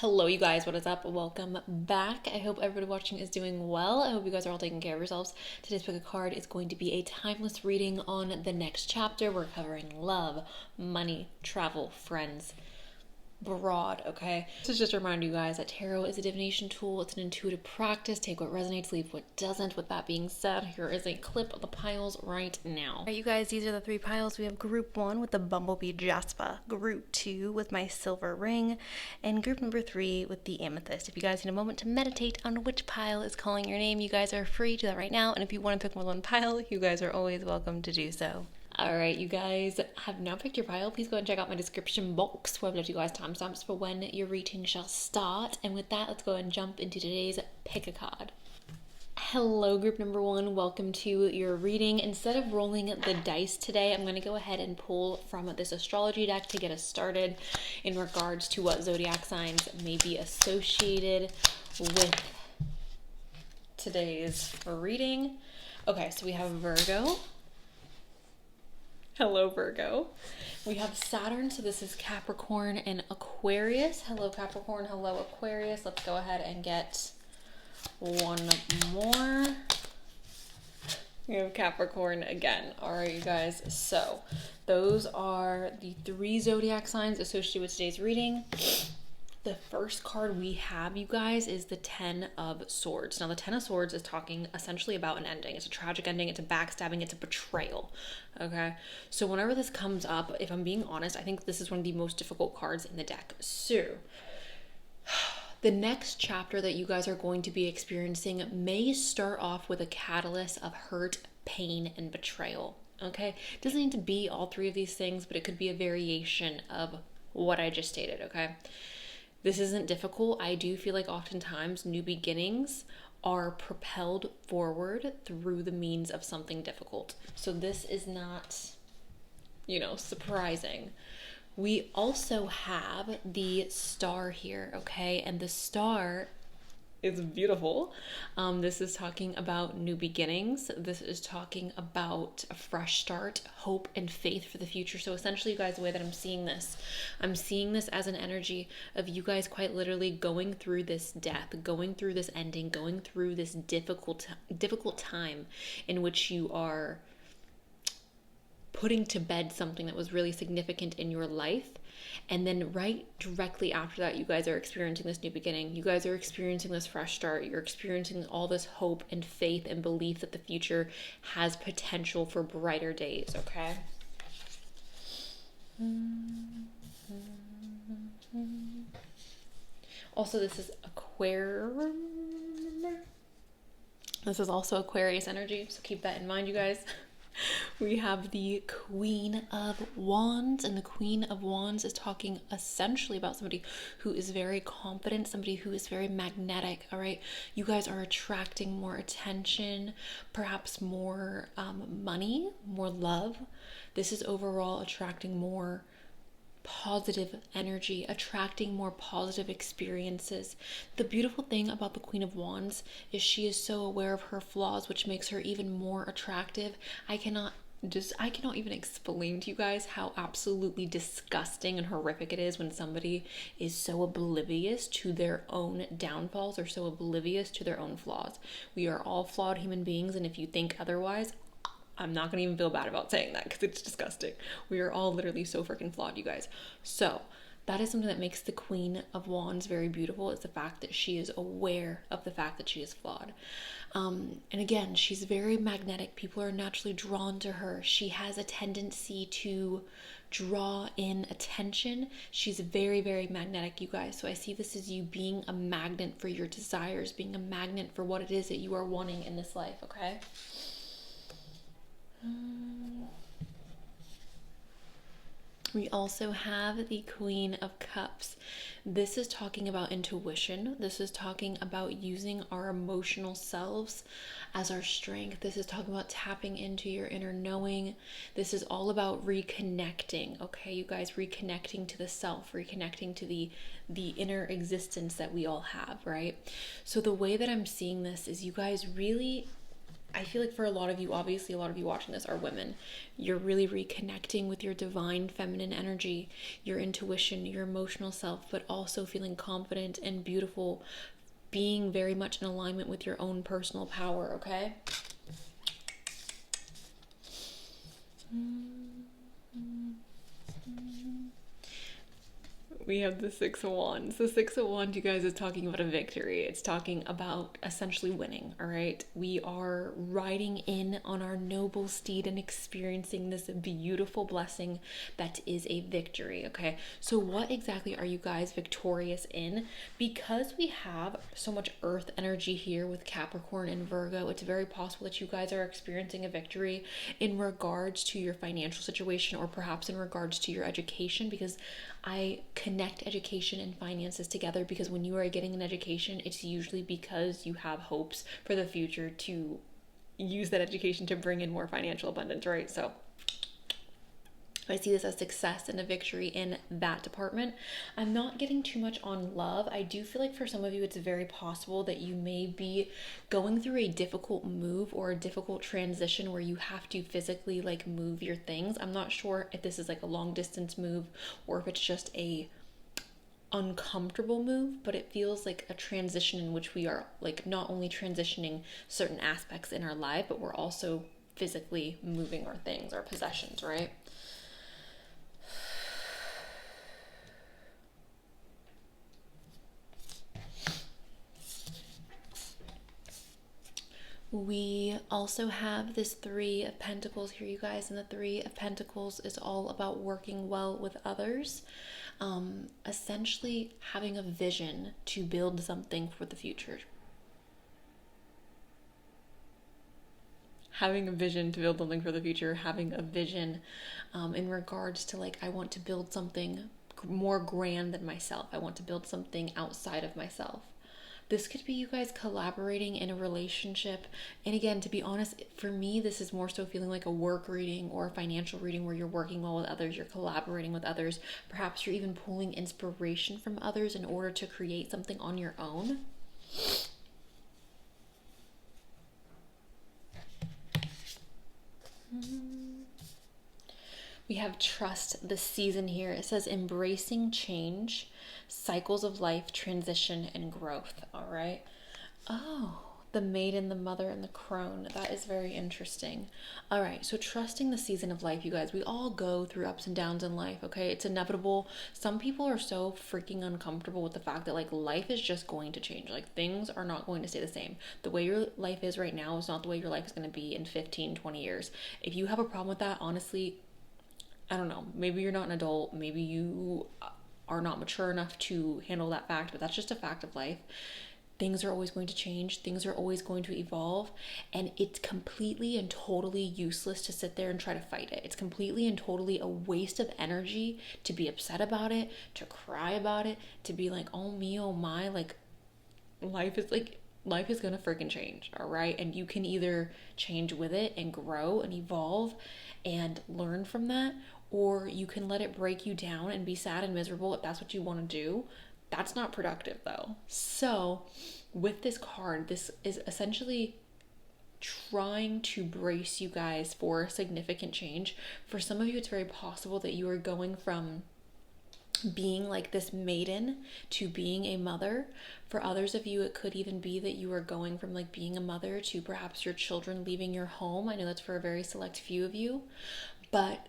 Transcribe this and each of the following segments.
Hello, you guys, what is up? Welcome back. I hope everybody watching is doing well. I hope you guys are all taking care of yourselves. Today's pick a card is going to be a timeless reading on the next chapter. We're covering love, money, travel, friends, broad, okay? This is just a reminder, you guys, that tarot is a divination tool. It's an intuitive practice. Take what resonates, leave what doesn't. With that being said, here is a clip of the piles right now. All right, you guys, these are the three piles. We have group one with the bumblebee jasper, group two with my silver ring, and group number three with the amethyst. If you guys need a moment to meditate on which pile is calling your name, you guys are free to do that right now. And if you want to pick more than one pile, you guys are always welcome to do so. Alright, you guys have now picked your pile. Please go and check out my description box where I've left you guys timestamps for when your reading shall start. And with that, let's go and jump into today's pick a card. Hello, group number one. Welcome to your reading. Instead of rolling the dice today, I'm going to go ahead and pull from this astrology deck to get us started in regards to what zodiac signs may be associated with today's reading. Okay, so we have Virgo. Hello, Virgo. We have Saturn, so this is Capricorn and Aquarius. Hello, Capricorn. Hello, Aquarius. Let's go ahead and get one more. We have Capricorn again. All right, you guys. So those are the three zodiac signs associated with today's reading. The first card we have, you guys, is the Ten of Swords. Now, the Ten of Swords is talking essentially about an ending. It's a tragic ending. It's a backstabbing. It's a betrayal. Okay? So whenever this comes up, if I'm being honest, I think this is one of the most difficult cards in the deck. So the next chapter that you guys are going to be experiencing may start off with a catalyst of hurt, pain, and betrayal. Okay? It doesn't need to be all three of these things, but it could be a variation of what I just stated. Okay? This isn't difficult. I do feel like oftentimes new beginnings are propelled forward through the means of something difficult. So this is not, surprising. We also have the star here, okay? And the star is beautiful. This is talking about new beginnings. This is talking about a fresh start, hope, and faith for the future. So essentially, you guys, the way that I'm seeing this as an energy of you guys quite literally going through this death, going through this ending, going through this difficult time in which you are putting to bed something that was really significant in your life. And then right directly after that, you guys are experiencing this new beginning. You guys are experiencing this fresh start. You're experiencing all this hope and faith and belief that the future has potential for brighter days, okay? Also, this is This is also Aquarius energy, so keep that in mind, you guys. We have the Queen of Wands, and the Queen of Wands is talking essentially about somebody who is very confident, somebody who is very magnetic, all right? You guys are attracting more attention, perhaps more money, more love. This is overall attracting more positive energy, attracting more positive experiences. The beautiful thing about the Queen of Wands is she is so aware of her flaws, which makes her even more attractive. I cannot even explain to you guys how absolutely disgusting and horrific it is when somebody is so oblivious to their own downfalls or so oblivious to their own flaws. We are all flawed human beings, and if you think otherwise, I'm not going to even feel bad about saying that because it's disgusting. We are all literally so freaking flawed, you guys. So that is something that makes the Queen of Wands very beautiful, is the fact that she is aware of the fact that she is flawed. And again, she's very magnetic. People are naturally drawn to her. She has a tendency to draw in attention. She's very, very magnetic, you guys. So I see this as you being a magnet for your desires, being a magnet for what it is that you are wanting in this life, okay? We also have the Queen of Cups. This is talking about intuition. This is talking about using our emotional selves as our strength. This is talking about tapping into your inner knowing. This is all about reconnecting, okay, you guys, reconnecting to the self, reconnecting to the inner existence that we all have, right? So the way that I'm seeing this is you guys really I feel like for a lot of you, obviously a lot of you watching this are women. You're really reconnecting with your divine feminine energy, your intuition, your emotional self, but also feeling confident and beautiful, being very much in alignment with your own personal power, okay? We have the Six of Wands. The Six of Wands, you guys, is talking about a victory. It's talking about essentially winning, all right? We are riding in on our noble steed and experiencing this beautiful blessing that is a victory, okay? So what exactly are you guys victorious in? Because we have so much earth energy here with Capricorn and Virgo, it's very possible that you guys are experiencing a victory in regards to your financial situation, or perhaps in regards to your education, because I connect education and finances together, because when you are getting an education, it's usually because you have hopes for the future to use that education to bring in more financial abundance, right? So I see this as success and a victory in that department. I'm not getting too much on love. I do feel like for some of you, it's very possible that you may be going through a difficult move or a difficult transition where you have to physically like move your things. I'm not sure if this is like a long distance move or if it's just a uncomfortable move, but it feels like a transition in which we are like not only transitioning certain aspects in our life, but we're also physically moving our things, our possessions, right? We also have this Three of Pentacles here, you guys, and the Three of Pentacles is all about working well with others. Essentially having a vision to build something for the future. Having a vision to build something for the future, having a vision in regards to like, I want to build something more grand than myself. I want to build something outside of myself. This could be you guys collaborating in a relationship. And again, to be honest, for me, this is more so feeling like a work reading or a financial reading where you're working well with others, you're collaborating with others. Perhaps you're even pulling inspiration from others in order to create something on your own. We have trust this season here. It says embracing change, cycles of life, transition, and growth. All right. Oh, the maiden, the mother, and the crone. That is very interesting. All right. So trusting the season of life, you guys. We all go through ups and downs in life. Okay. It's inevitable. Some people are so freaking uncomfortable with the fact that like life is just going to change. Like things are not going to stay the same. The way your life is right now is not the way your life is going to be in 15, 20 years. If you have a problem with that, honestly, I don't know, maybe you're not an adult, maybe you are not mature enough to handle that fact, but that's just a fact of life. Things are always going to change, things are always going to evolve, and it's completely and totally useless to sit there and try to fight it. It's completely and totally a waste of energy to be upset about it, to cry about it, to be like, oh me, oh my, like life is gonna freaking change, all right? And you can either change with it and grow and evolve and learn from that, or you can let it break you down and be sad and miserable if that's what you want to do. That's not productive though. So with this card, this is essentially trying to brace you guys for significant change. For some of you, it's very possible that you are going from being like this maiden to being a mother. For others of you, it could even be that you are going from like being a mother to perhaps your children leaving your home. I know that's for a very select few of you, but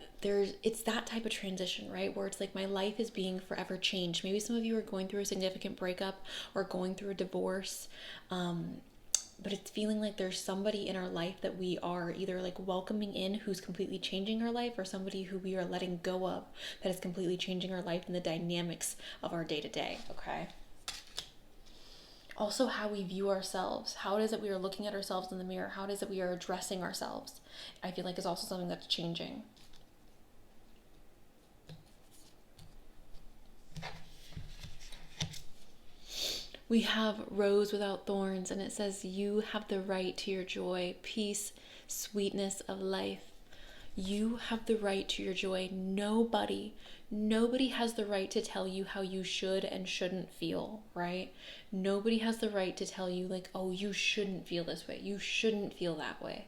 it's that type of transition, right? Where it's like my life is being forever changed. Maybe some of you are going through a significant breakup or going through a divorce. But it's feeling like there's somebody in our life that we are either like welcoming in who's completely changing our life, or somebody who we are letting go of that is completely changing our life and the dynamics of our day to day, okay? Also, how we view ourselves. How it is that we are looking at ourselves in the mirror. How it is that we are addressing ourselves. I feel like is also something that's changing. We have rose without thorns, and it says you have the right to your joy, peace, sweetness of life. You have the right to your joy. Nobody has the right to tell you how you should and shouldn't feel, right? Nobody has the right to tell you, like, oh, you shouldn't feel this way. You shouldn't feel that way.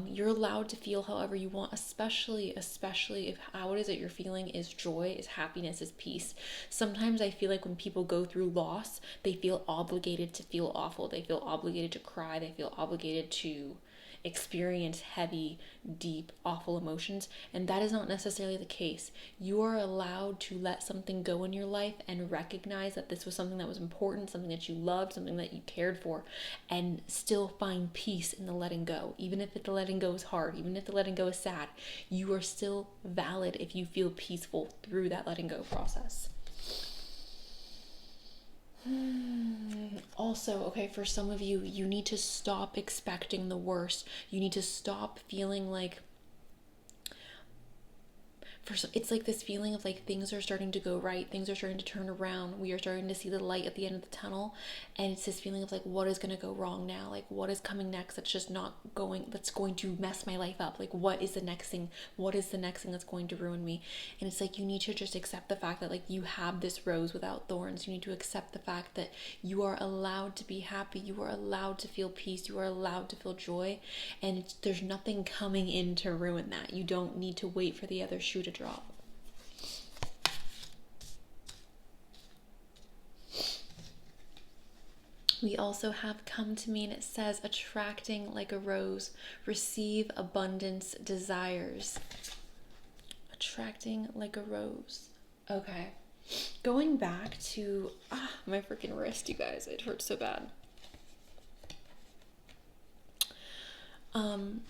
You're allowed to feel however you want, especially if how it is that you're feeling is joy, is happiness, is peace. Sometimes I feel like when people go through loss, they feel obligated to feel awful. They feel obligated to cry. They feel obligated to experience heavy, deep, awful emotions, and that is not necessarily the case. You are allowed to let something go in your life and recognize that this was something that was important, something that you loved, something that you cared for, and still find peace in the letting go. Even if the letting go is hard, even if the letting go is sad, you are still valid if you feel peaceful through that letting go process. Also, okay, for some of you, you need to stop expecting the worst. You need to stop feeling like, it's like this feeling of like things are starting to go right, things are starting to turn around, we are starting to see the light at the end of the tunnel, and it's this feeling of like, what is going to go wrong now? Like, what is coming next that's just not going, that's going to mess my life up? Like, what is the next thing? What is the next thing that's going to ruin me? And it's like, you need to just accept the fact that like you have this rose without thorns. You need to accept the fact that you are allowed to be happy, you are allowed to feel peace, you are allowed to feel joy, and there's nothing coming in to ruin that. You don't need to wait for the other shoe to drop. We also have come to me, and it says attracting like a rose, receive abundance desires. Attracting like a rose. Okay. Going back to my freaking wrist, you guys. It hurts so bad.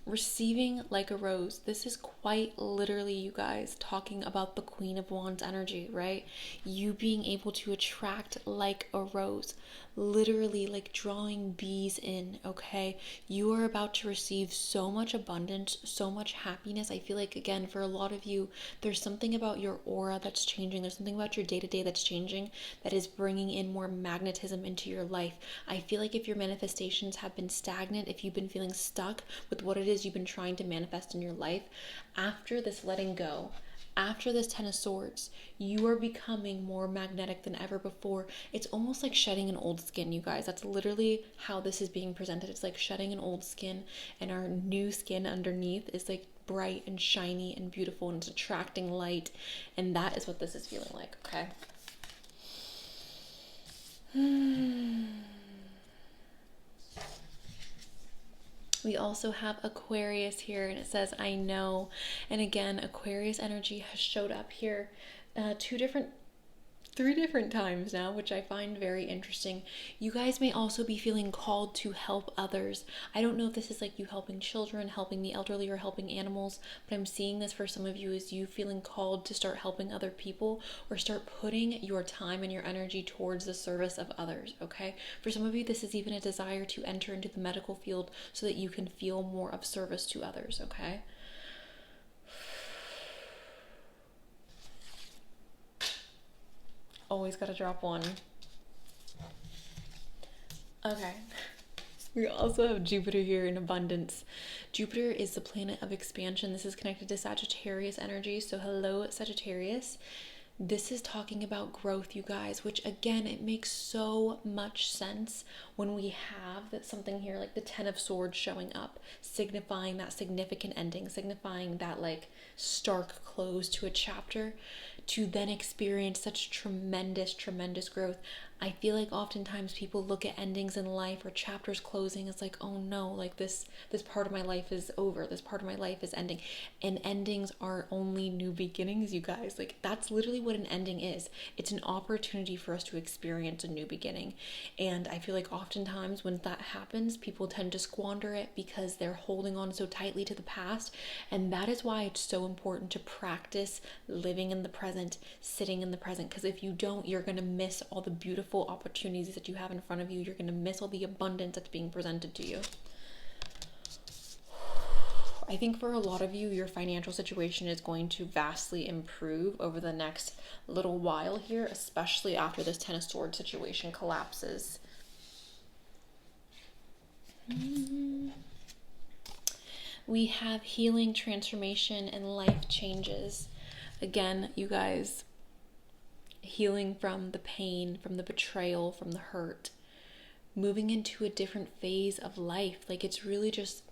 Receiving like a rose. This is quite literally, you guys, talking about the Queen of Wands energy, right? You being able to attract like a rose, literally like drawing bees in, okay? You are about to receive so much abundance, so much happiness. I feel like, again, for a lot of you, there's something about your aura that's changing. There's something about your day-to-day that's changing, that is bringing in more magnetism into your life. I feel like if your manifestations have been stagnant, if you've been feeling stuck with what it is you've been trying to manifest in your life, after this letting go, after this Ten of Swords, you are becoming more magnetic than ever before. It's almost like shedding an old skin, you guys. That's literally how this is being presented. It's like shedding an old skin, and our new skin underneath is like bright and shiny and beautiful, and it's attracting light, and that is what this is feeling like, okay? We also have Aquarius here, and it says, I know. And again, Aquarius energy has showed up here three different times now, which I find very interesting. You guys may also be feeling called to help others. I don't know if this is like you helping children, helping the elderly, or helping animals, but I'm seeing this for some of you as you feeling called to start helping other people, or start putting your time and your energy towards the service of others, okay? For some of you, this is even a desire to enter into the medical field so that you can feel more of service to others, okay? Always gotta drop one. Okay. We also have Jupiter here in abundance. Jupiter is the planet of expansion. This is connected to Sagittarius energy. So hello, Sagittarius. This is talking about growth, you guys, which again, it makes so much sense when we have that something here like the Ten of Swords showing up, signifying that significant ending, signifying that like stark close to a chapter, to then experience such tremendous growth. I feel like oftentimes people look at endings in life or chapters closing as like, oh no, like this part of my life is over, this part of my life is ending. And endings are only new beginnings, you guys. Like, that's literally what an ending is. It's an opportunity for us to experience a new beginning. And I feel like oftentimes when that happens, people tend to squander it because they're holding on so tightly to the past. And that is why it's so important to practice living in the present, sitting in the present. Because if you don't, you're going to miss all the beautiful opportunities that you have in front of you. You're going to miss all the abundance that's being presented to you. I think for a lot of you, your financial situation is going to vastly improve over the next little while here, especially after this Ten of Swords situation collapses. We have healing, transformation, and life changes. Again, you guys, healing from the pain, from the betrayal, from the hurt, moving into a different phase of life. Like, it's really just,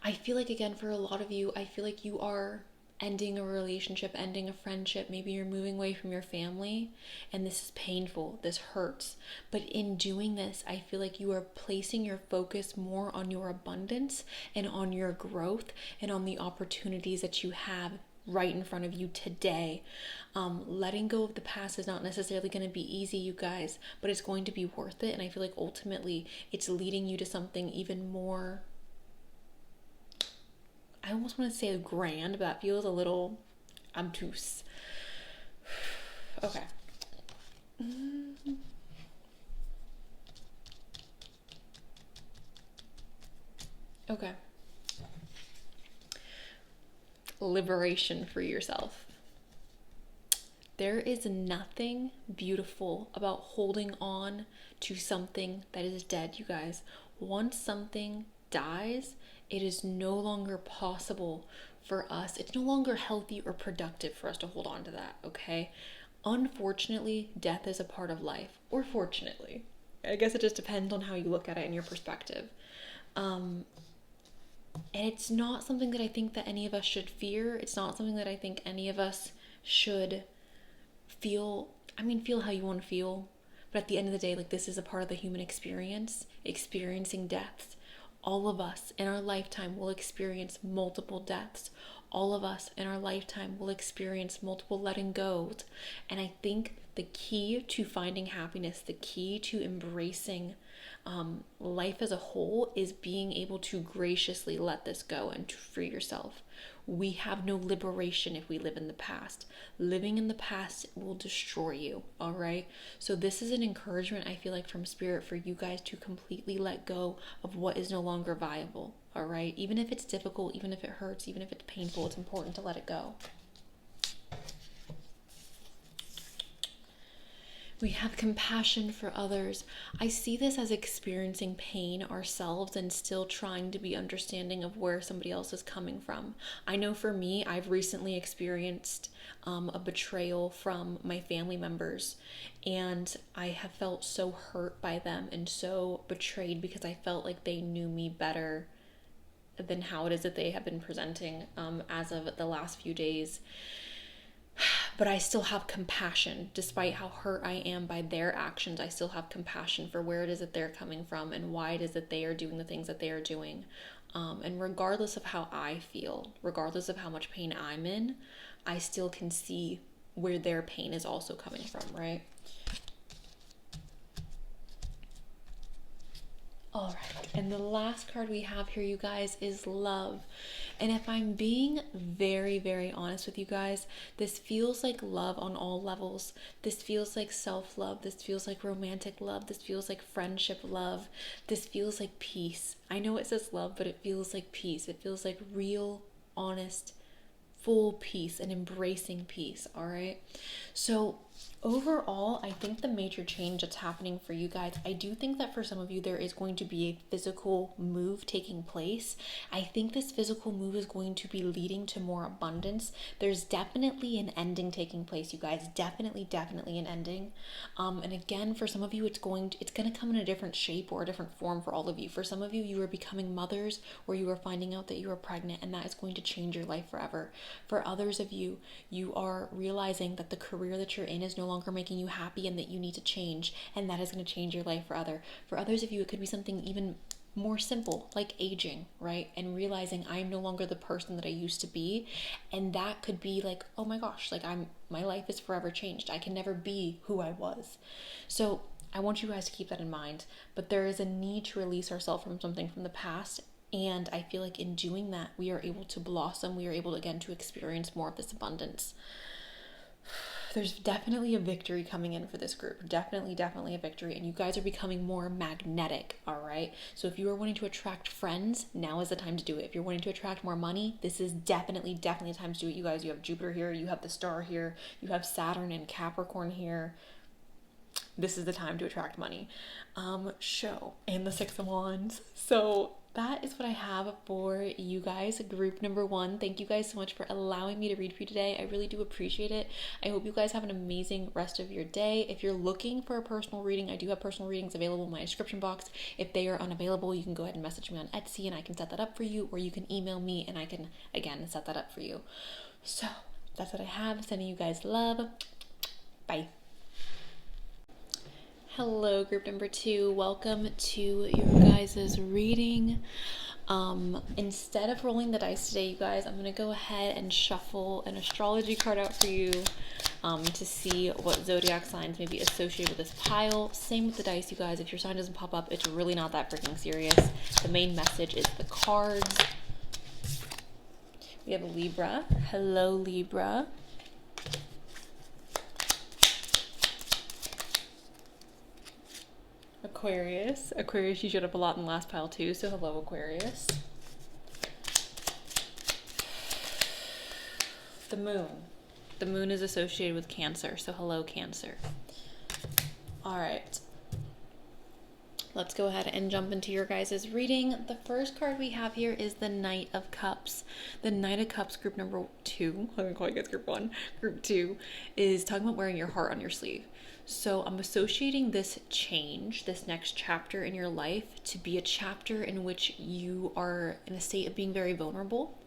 I feel like, again, for a lot of you, I feel like you are ending a relationship, ending a friendship. Maybe you're moving away from your family, and this is painful, this hurts. But in doing this, I feel like you are placing your focus more on your abundance and on your growth and on the opportunities that you have right in front of you today. Letting go of the past is not necessarily going to be easy, you guys, but it's going to be worth it. And I feel like ultimately it's leading you to something even more, I almost want to say grand, but that feels a little obtuse. Okay. Okay. Liberation for yourself. There is nothing beautiful about holding on to something that is dead, you guys. Once something dies, it is no longer possible for us. It's no longer healthy or productive for us to hold on to that, okay? Unfortunately, death is a part of life. Or fortunately. I guess it just depends on how you look at it and your perspective. And it's not something that I think that any of us should fear. It's not something that I think any of us should feel. I mean, feel how you want to feel. But at the end of the day, like, this is a part of the human experience, experiencing deaths. All of us in our lifetime will experience multiple deaths. All of us in our lifetime will experience multiple letting goes. And I think the key to finding happiness, the key to embracing life as a whole, is being able to graciously let this go and to free yourself. We have no liberation if we live in the past. Living in the past will destroy you, all right? So this is an encouragement, I feel like, from Spirit for you guys to completely let go of what is no longer viable, all right? Even if it's difficult, even if it hurts, even if it's painful, it's important to let it go. We have compassion for others. I see this as experiencing pain ourselves and still trying to be understanding of where somebody else is coming from. I know for me, I've recently experienced a betrayal from my family members, and I have felt so hurt by them and so betrayed because I felt like they knew me better than how it is that they have been presenting as of the last few days. But I still have compassion. Despite how hurt I am by their actions, I still have compassion for where it is that they're coming from and why it is that they are doing the things that they are doing. And regardless of how I feel, regardless of how much pain I'm in, I still can see where their pain is also coming from, right? All right, and the last card we have here, you guys, is love. And if I'm being very, very honest with you guys, this feels like love on all levels. This feels like self-love. This feels like romantic love. This feels like friendship love. This feels like peace. I know it says love, but it feels like peace. It feels like real, honest, full peace and embracing peace, all right? So overall, I think the major change that's happening for you guys, I do think that for some of you, there is going to be a physical move taking place. I think this physical move is going to be leading to more abundance. There's definitely an ending taking place, you guys. Definitely an ending. And again, for some of you, it's going to come in a different shape or a different form for all of you. For some of you, you are becoming mothers, or you are finding out that you are pregnant, and that is going to change your life forever. For others of you, you are realizing that the career that you're in is no longer making you happy and that you need to change, and that is going to change your life forever. For others of you, it could be something even more simple, like aging, right? And realizing I'm no longer the person that I used to be. And that could be like, oh my gosh, like my life is forever changed. I can never be who I was. So I want you guys to keep that in mind. But there is a need to release ourselves from something from the past. And I feel like in doing that, we are able to blossom. We are able, again, to experience more of this abundance. There's definitely a victory coming in for this group. Definitely a victory. And you guys are becoming more magnetic, all right? So if you are wanting to attract friends, now is the time to do it. If you're wanting to attract more money, this is definitely the time to do it. You guys, you have Jupiter here, you have the star here, you have Saturn and Capricorn here. this is the time to attract money. Show and the Six of Wands. So that is what I have for you guys, group number 1. Thank you guys so much for allowing me to read for you today. I really do appreciate it. I hope you guys have an amazing rest of your day. If you're looking for a personal reading, I do have personal readings available in my description box. If they are unavailable, you can go ahead and message me on Etsy and I can set that up for you, or you can email me and I can, again, set that up for you. So that's what I have. Sending you guys love. Bye. Hello, group number 2. Welcome to your guys' reading. Instead of rolling the dice today, you guys, I'm going to go ahead and shuffle an astrology card out for you to see what zodiac signs may be associated with this pile. Same with the dice, you guys. If your sign doesn't pop up, it's really not that freaking serious. The main message is the cards. We have a Libra. Hello, Libra. Aquarius. Aquarius, you showed up a lot in the last pile too, so hello, Aquarius. The Moon. The Moon is associated with Cancer, so hello, Cancer. All right. Let's go ahead and jump into your guys' reading. The first card we have here is the Knight of Cups. The Knight of Cups, group number 2, I'm gonna call you guys group 1. Group 2 is talking about wearing your heart on your sleeve. So I'm associating this change, this next chapter in your life, to be a chapter in which you are in a state of being very vulnerable.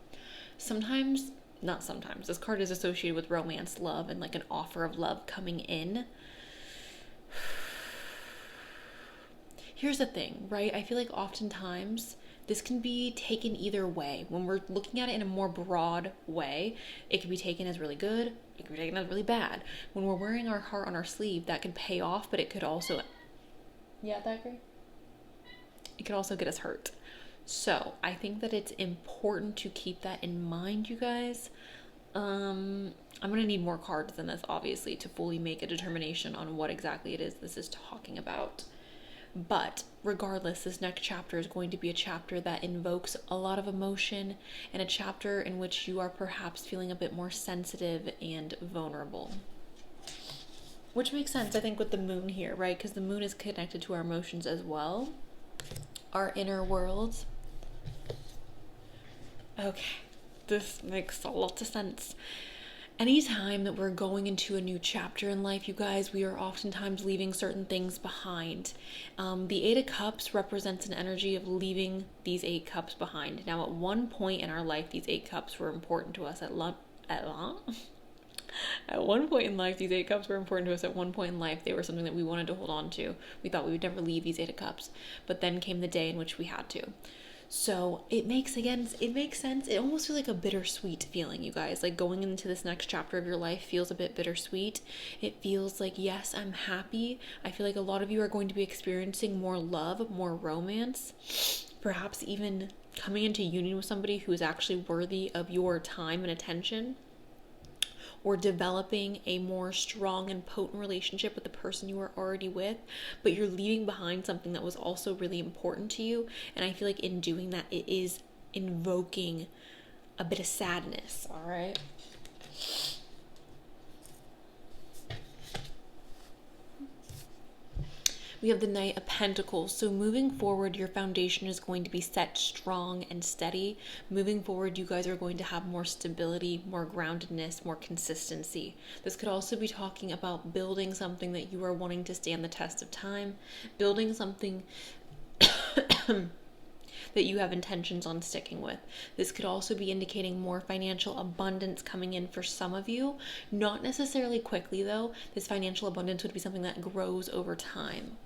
Sometimes, not sometimes, this card is associated with romance, love, and like an offer of love coming in. Here's the thing, right? I feel like oftentimes this can be taken either way. When we're looking at it in a more broad way, it can be taken as really good, it can be taken as really bad. When we're wearing our heart on our sleeve, that can pay off, but it could also, yeah, that agree? It could also get us hurt. So I think that it's important to keep that in mind, you guys. I'm going to need more cards than this, obviously, to fully make a determination on what exactly it is this is talking about. But regardless, this next chapter is going to be a chapter that invokes a lot of emotion and a chapter in which you are perhaps feeling a bit more sensitive and vulnerable. Which makes sense, I think, with the Moon here, right? Because the Moon is connected to our emotions as well, our inner worlds. Okay, this makes a lot of sense. Anytime that we're going into a new chapter in life, you guys, we are oftentimes leaving certain things behind. The 8 of Cups represents an energy of leaving these 8 cups behind. Now, at one point in our life, these 8 cups were important to us at one point in life, these 8 cups were important to us. At one point in life, they were something that we wanted to hold on to. We thought we would never leave these 8 of Cups. But then came the day in which we had to. So it makes sense. It almost feels like a bittersweet feeling, you guys. Like going into this next chapter of your life feels a bit bittersweet. It feels like, yes, I'm happy. I feel like a lot of you are going to be experiencing more love, more romance, perhaps even coming into union with somebody who is actually worthy of your time and attention, or developing a more strong and potent relationship with the person you are already with, but you're leaving behind something that was also really important to you. And I feel like in doing that, it is invoking a bit of sadness, all right? We have the Knight of Pentacles. So moving forward, your foundation is going to be set strong and steady. Moving forward, you guys are going to have more stability, more groundedness, more consistency. This could also be talking about building something that you are wanting to stand the test of time, building something that you have intentions on sticking with. This could also be indicating more financial abundance coming in for some of you. Not necessarily quickly though. This financial abundance would be something that grows over time.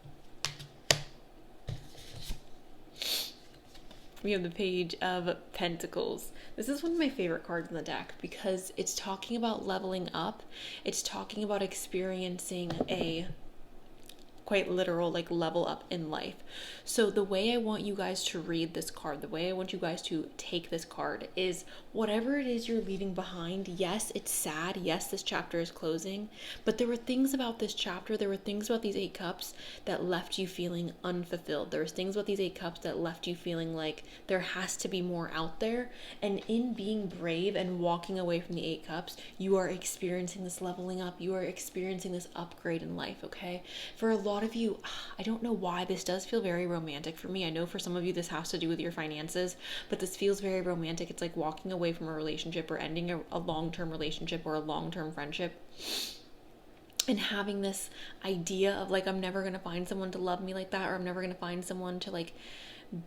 We have the Page of Pentacles. This is one of my favorite cards in the deck because it's talking about leveling up. It's talking about experiencing a quite literal, like level up in life. So the way I want you guys to read this card, the way I want you guys to take this card is whatever it is you're leaving behind. Yes, it's sad. Yes, this chapter is closing, but there were things about this chapter, there were things about these 8 cups that left you feeling unfulfilled. There was things about these 8 cups that left you feeling like there has to be more out there. And in being brave and walking away from the 8 cups, you are experiencing this leveling up. You are experiencing this upgrade in life, okay? For a lot of you, I don't know why this does feel very romantic for me. I know for some of you this has to do with your finances, but this feels very romantic. It's like walking away from a relationship or ending a long-term relationship or a long-term friendship, and having this idea of like, I'm never gonna find someone to love me like that, or I'm never gonna find someone to like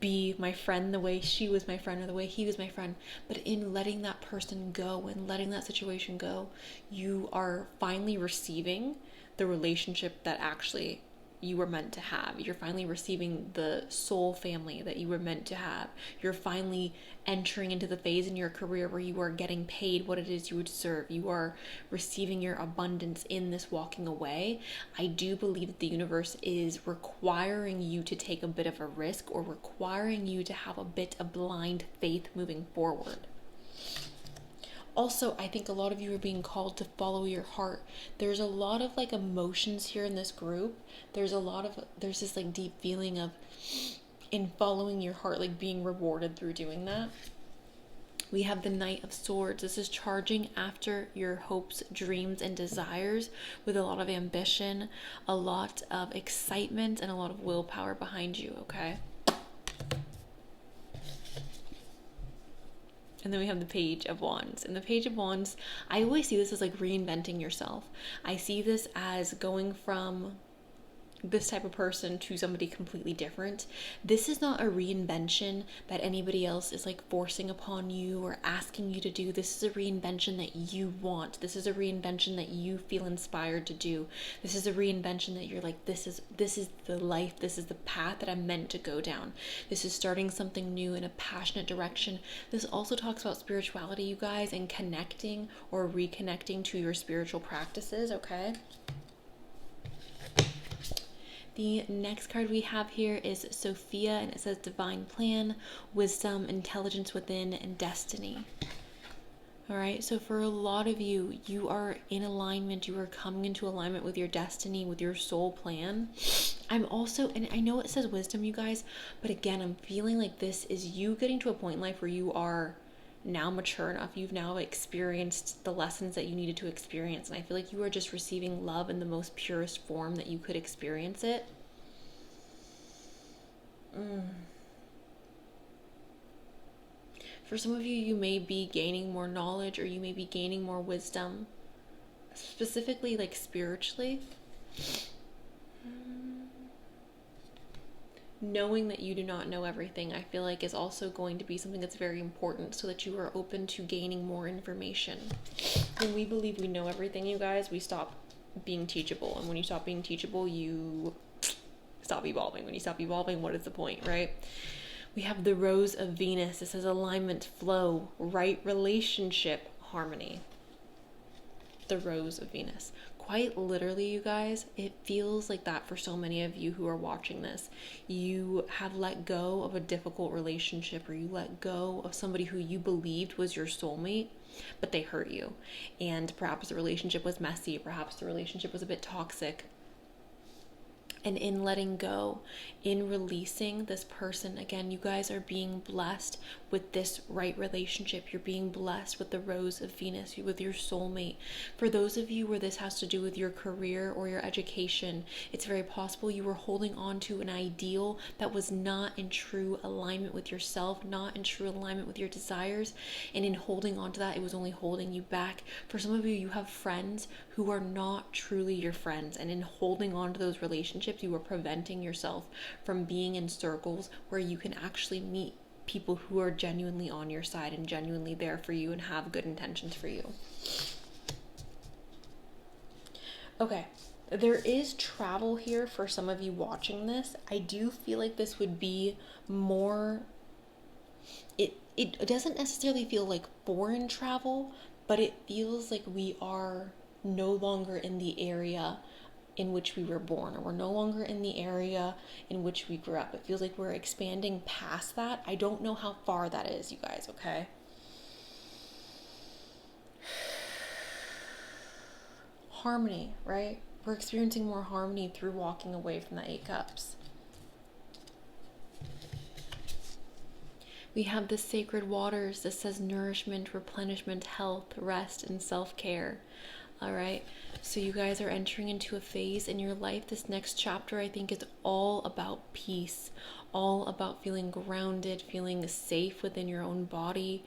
be my friend the way she was my friend or the way he was my friend. But in letting that person go and letting that situation go, you are finally receiving the relationship that actually you were meant to have. You're finally receiving the soul family that you were meant to have. You're finally entering into the phase in your career where you are getting paid what it is you deserve. You are receiving your abundance in this walking away. I do believe that the universe is requiring you to take a bit of a risk, or requiring you to have a bit of blind faith moving forward. Also, I think a lot of you are being called to follow your heart. There's a lot of like emotions here in this group. There's this like deep feeling of, in following your heart, like being rewarded through doing that. We have the Knight of Swords. This is charging after your hopes, dreams, and desires with a lot of ambition, a lot of excitement, and a lot of willpower behind you, okay? And then we have the Page of Wands. And the Page of Wands, I always see this as like reinventing yourself. I see this as going from this type of person to somebody completely different. This is not a reinvention that anybody else is like forcing upon you or asking you to do. This is a reinvention that you want. This is a reinvention that you feel inspired to do. This is a reinvention that you're like, this is the life, this is the path that I'm meant to go down. This is starting something new in a passionate direction. This also talks about spirituality, you guys, and connecting or reconnecting to your spiritual practices, okay? The next card we have here is Sophia, and it says divine plan, wisdom, intelligence within, and destiny. All right, so for a lot of you, you are in alignment. You are coming into alignment with your destiny, with your soul plan. I'm also, and I know it says wisdom, you guys, but again, I'm feeling like this is you getting to a point in life where you are now mature enough. You've now experienced the lessons that you needed to experience, and I feel like you are just receiving love in the most purest form that you could experience it. For some of you, you may be gaining more knowledge, or you may be gaining more wisdom, specifically like spiritually. Knowing that you do not know everything, I feel like, is also going to be something that's very important, so that you are open to gaining more information. When we believe we know everything, you guys, we stop being teachable. And when you stop being teachable, you stop evolving. When you stop evolving, what is the point, right? We have the Rose of Venus. It says alignment, flow, right relationship, harmony. The Rose of Venus. Quite literally, you guys, it feels like that for so many of you who are watching this. You have let go of a difficult relationship, or you let go of somebody who you believed was your soulmate, but they hurt you. And perhaps the relationship was messy, perhaps the relationship was a bit toxic. And in letting go, in releasing this person, again, you guys are being blessed with this right relationship. You're being blessed with the Rose of Venus, with your soulmate. For those of you where this has to do with your career or your education, it's very possible you were holding on to an ideal that was not in true alignment with yourself, not in true alignment with your desires. And in holding on to that, it was only holding you back. For some of you, you have friends who are not truly your friends. And in holding on to those relationships, you are preventing yourself from being in circles where you can actually meet people who are genuinely on your side and genuinely there for you and have good intentions for you. Okay, there is travel here for some of you watching this. I do feel like this would be more, it doesn't necessarily feel like foreign travel, but it feels like we are no longer in the area in which we were born, or we're no longer in the area in which we grew up. It feels like we're expanding past that. I don't know how far that is, you guys, okay? Harmony, right? We're experiencing more harmony through walking away from the 8 cups. We have the sacred waters. This says nourishment, replenishment, health, rest, and self-care. All right. So you guys are entering into a phase in your life. This next chapter, I think, is all about peace, all about feeling grounded, feeling safe within your own body,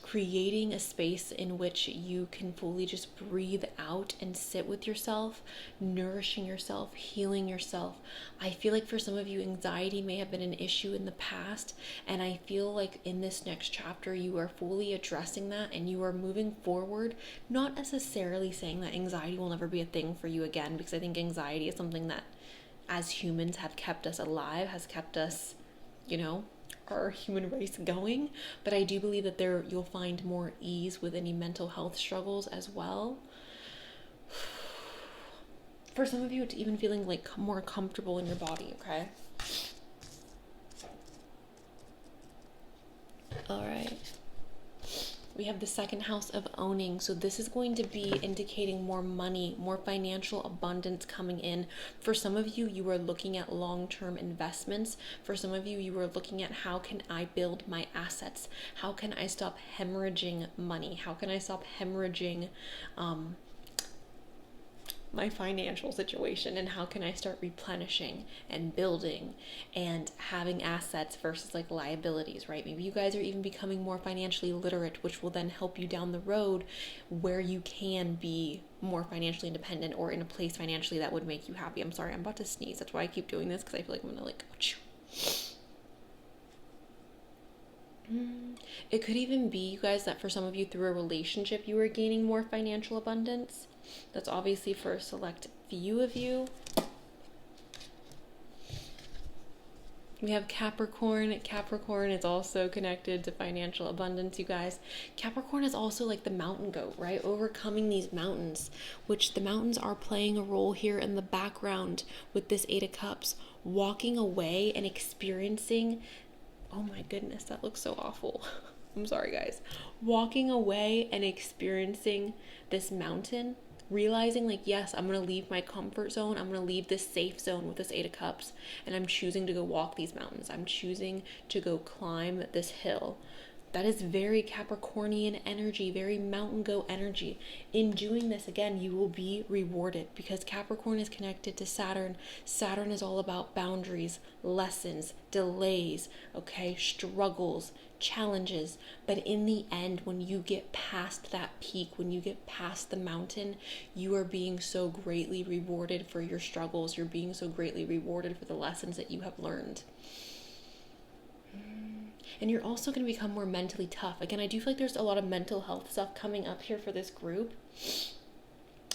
creating a space in which you can fully just breathe out and sit with yourself, nourishing yourself, healing yourself. I feel like for some of you, anxiety may have been an issue in the past, and I feel like in this next chapter, you are fully addressing that and you are moving forward, not necessarily saying that anxiety will never be a thing for you again, because I think anxiety is something that as humans have kept us alive, has kept us, our human race going. But I do believe that there you'll find more ease with any mental health struggles as well. For some of you, it's even feeling like more comfortable in your body, okay? All right. We have the 2nd house of owning. So this is going to be indicating more money, more financial abundance coming in. For some of you, you are looking at long-term investments. For some of you, you are looking at how can I build my assets? How can I stop hemorrhaging money? How can I stop hemorrhaging my financial situation, and how can I start replenishing and building and having assets versus like liabilities, right? Maybe you guys are even becoming more financially literate, which will then help you down the road where you can be more financially independent or in a place financially that would make you happy. I'm sorry, I'm about to sneeze. That's why I keep doing this, because I feel like I'm gonna It could even be, you guys, that for some of you through a relationship you are gaining more financial abundance. That's obviously for a select few of you. We have Capricorn. Capricorn is also connected to financial abundance, you guys. Capricorn is also like the mountain goat, right? Overcoming these mountains, which the mountains are playing a role here in the background with this 8 of Cups. Walking away and experiencing, oh my goodness, that looks so awful. I'm sorry, guys. Walking away and experiencing this mountain, realizing like, yes, I'm going to leave my comfort zone. I'm going to leave this safe zone with this 8 of Cups, and I'm choosing to go walk these mountains. I'm choosing to go climb this hill. That is very Capricornian energy, very mountain goat energy. In doing this, again, you will be rewarded, because Capricorn is connected to Saturn. Saturn is all about boundaries, lessons, delays, okay, struggles, challenges. But in the end, when you get past that peak, when you get past the mountain, you are being so greatly rewarded for your struggles. You're being so greatly rewarded for the lessons that you have learned. And you're also going to become more mentally tough. Again, I do feel like there's a lot of mental health stuff coming up here for this group.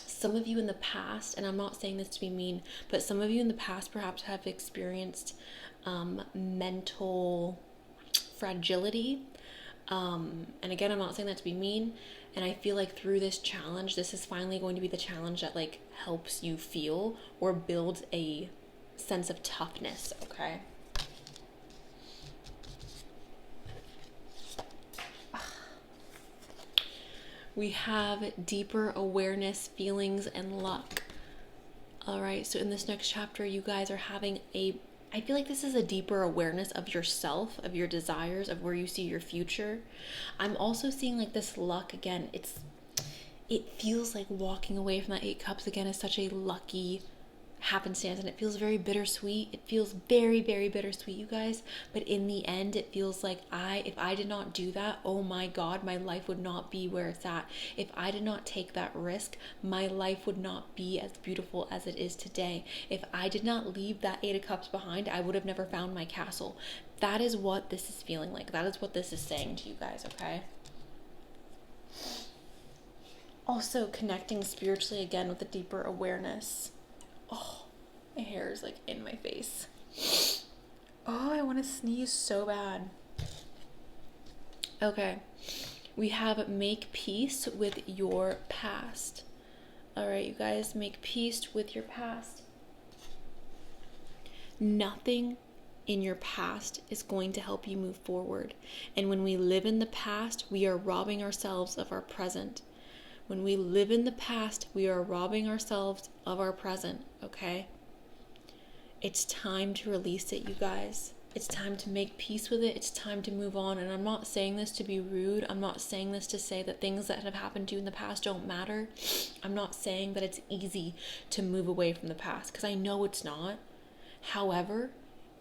Some of you in the past, and I'm not saying this to be mean, but some of you in the past perhaps have experienced mental fragility. And again, I'm not saying that to be mean. And I feel like through this challenge, this is finally going to be the challenge that like helps you feel or builds a sense of toughness, okay? We have deeper awareness, feelings, and luck. All right, so in this next chapter, you guys are having I feel like this is a deeper awareness of yourself, of your desires, of where you see your future. I'm also seeing like this luck again. It feels like walking away from that 8 Cups again is such a lucky happenstance, and it feels very bittersweet. It feels very, very bittersweet, you guys. But in the end, it feels like if I did not do that, oh my God, my life would not be where it's at. If I did not take that risk, my life would not be as beautiful as it is today. If I did not leave that 8 of Cups behind, I would have never found my castle. That is what this is feeling like. That is what this is saying to you guys, okay? Also connecting spiritually again with a deeper awareness. Oh, my hair is like in my face. Oh, I want to sneeze so bad. Okay, we have make peace with your past. All right, you guys, make peace with your past. Nothing in your past is going to help you move forward. And when we live in the past, we are robbing ourselves of our present. When we live in the past, we are robbing ourselves of our present, okay? It's time to release it, you guys. It's time to make peace with it. It's time to move on. And I'm not saying this to be rude. I'm not saying this to say that things that have happened to you in the past don't matter. I'm not saying that it's easy to move away from the past, because I know it's not. However,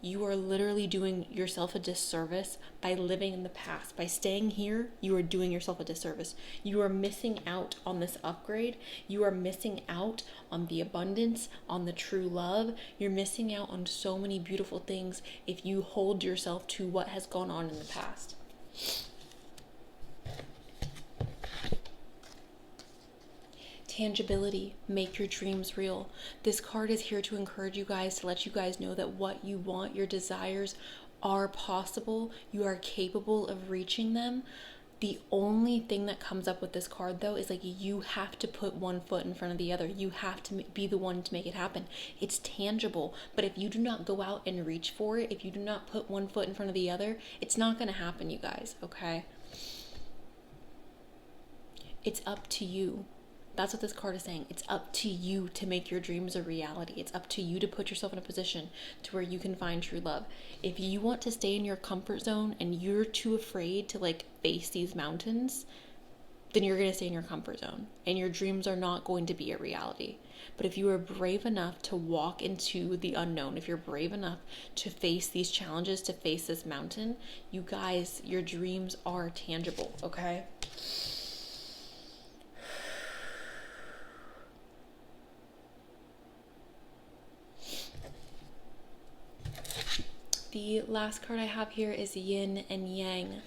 you are literally doing yourself a disservice by living in the past. By staying here, you are doing yourself a disservice. You are missing out on this upgrade. You are missing out on the abundance, on the true love. You're missing out on so many beautiful things if you hold yourself to what has gone on in the past. Tangibility, make your dreams real. This card is here to encourage you guys, to let you guys know that what you want, your desires are possible. You are capable of reaching them. The only thing that comes up with this card though is like you have to put one foot in front of the other. You have to be the one to make it happen. It's tangible, but if you do not go out and reach for it, if you do not put one foot in front of the other, it's not going to happen, you guys, okay? It's up to you. That's what this card is saying. It's up to you to make your dreams a reality. It's up to you to put yourself in a position to where you can find true love. If you want to stay in your comfort zone and you're too afraid to like face these mountains, then you're going to stay in your comfort zone and your dreams are not going to be a reality. But if you are brave enough to walk into the unknown, if you're brave enough to face these challenges, to face this mountain, you guys, your dreams are tangible, okay? The last card I have here is Yin and Yang.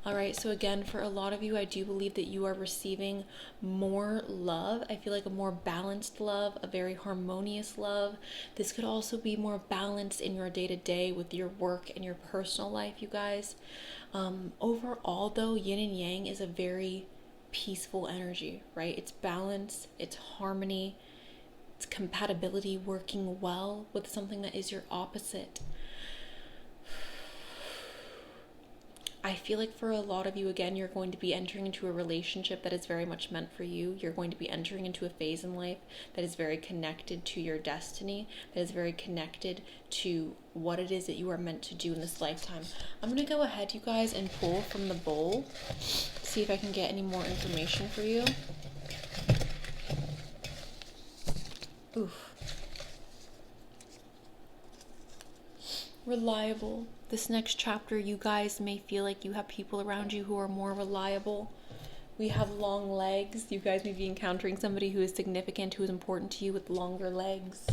All right, so again, for a lot of you, I do believe that you are receiving more love. I feel like a more balanced love, a very harmonious love. This could also be more balanced in your day-to-day with your work and your personal life, you guys. Overall, though, Yin and Yang is a very peaceful energy, right? It's balance, it's harmony, it's compatibility, working well with something that is your opposite. I feel like for a lot of you, again, you're going to be entering into a relationship that is very much meant for you. You're going to be entering into a phase in life that is very connected to your destiny, that is very connected to what it is that you are meant to do in this lifetime. I'm going to go ahead, you guys, and pull from the bowl, see if I can get any more information for you. Oof. Reliable. This next chapter, you guys may feel like you have people around you who are more reliable. We have long legs. You guys may be encountering somebody who is significant, who is important to you with longer legs.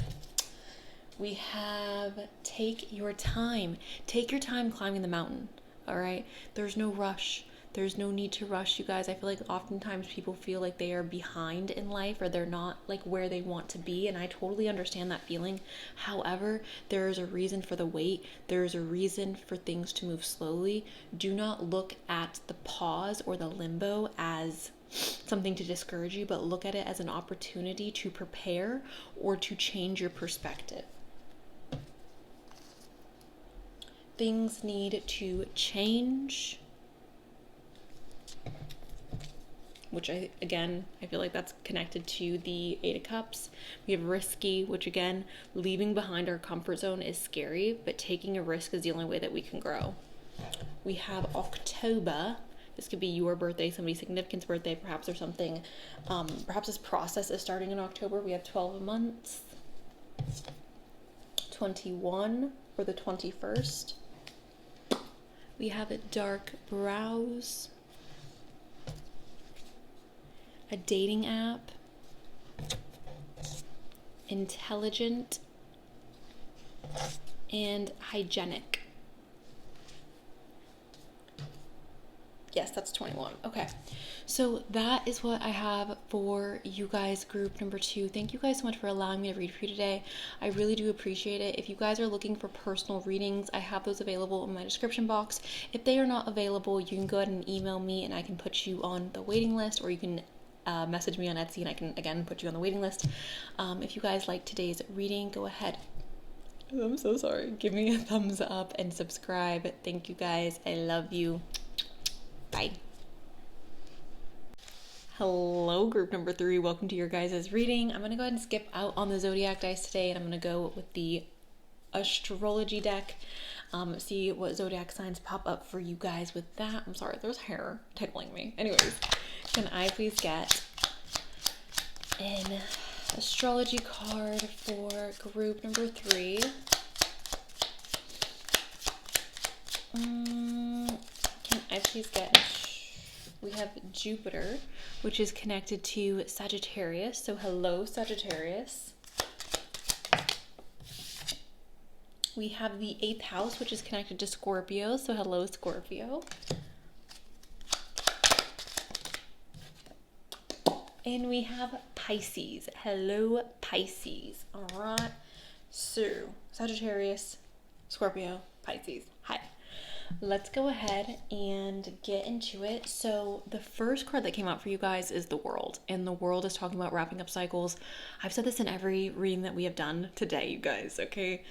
We have take your time. Take your time climbing the mountain, all right? There's no rush. There's no need to rush, you guys. I feel like oftentimes people feel like they are behind in life or they're not like where they want to be, and I totally understand that feeling. However, there is a reason for the wait. There is a reason for things to move slowly. Do not look at the pause or the limbo as something to discourage you, but look at it as an opportunity to prepare or to change your perspective. Things need to change. Which I feel like that's connected to the Eight of Cups. We have risky, which again, leaving behind our comfort zone is scary, but taking a risk is the only way that we can grow. We have October. This could be your birthday, somebody's significant's birthday, perhaps, or something. Perhaps this process is starting in October. We have 12 months. 21 for the 21st. We have dark brows. A dating app, intelligent, and hygienic. Yes, that's 21. Okay, so that is what I have for you guys, group number 2. Thank you guys so much for allowing me to read for you today. I really do appreciate it. If you guys are looking for personal readings, I have those available in my description box. If they are not available, you can go ahead and email me and I can put you on the waiting list, or you can message me on Etsy and I can, again, put you on the waiting list. If you guys like today's reading, go ahead. I'm so sorry. Give me a thumbs up and subscribe. Thank you guys. I love you. Bye. Hello, group number 3. Welcome to your guys' reading. I'm going to go ahead and skip out on the zodiac dice today, and I'm going to go with the astrology deck. See what zodiac signs pop up for you guys with that. I'm sorry, there's hair tickling me. Anyways, can I please get an astrology card for group number 3? Can I please get... We have Jupiter, which is connected to Sagittarius. So hello, Sagittarius. We have the 8th house, which is connected to Scorpio. So hello, Scorpio. And we have Pisces. Hello, Pisces. All right. So Sagittarius, Scorpio, Pisces. Hi. Let's go ahead and get into it. So the first card that came out for you guys is the World, and the World is talking about wrapping up cycles. I've said this in every reading that we have done today, you guys, okay?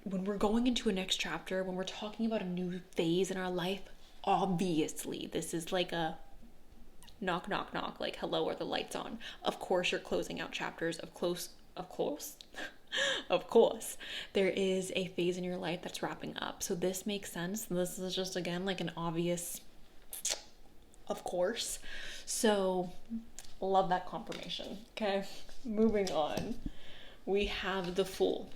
When we're going into a next chapter, when we're talking about a new phase in our life, obviously this is like a knock, knock, knock, like hello, are the lights on? Of course you're closing out chapters, of course. Of course, there is a phase in your life that's wrapping up. So this makes sense. This is just, again, like an obvious, of course. So love that confirmation. Okay, moving on. We have the Fool.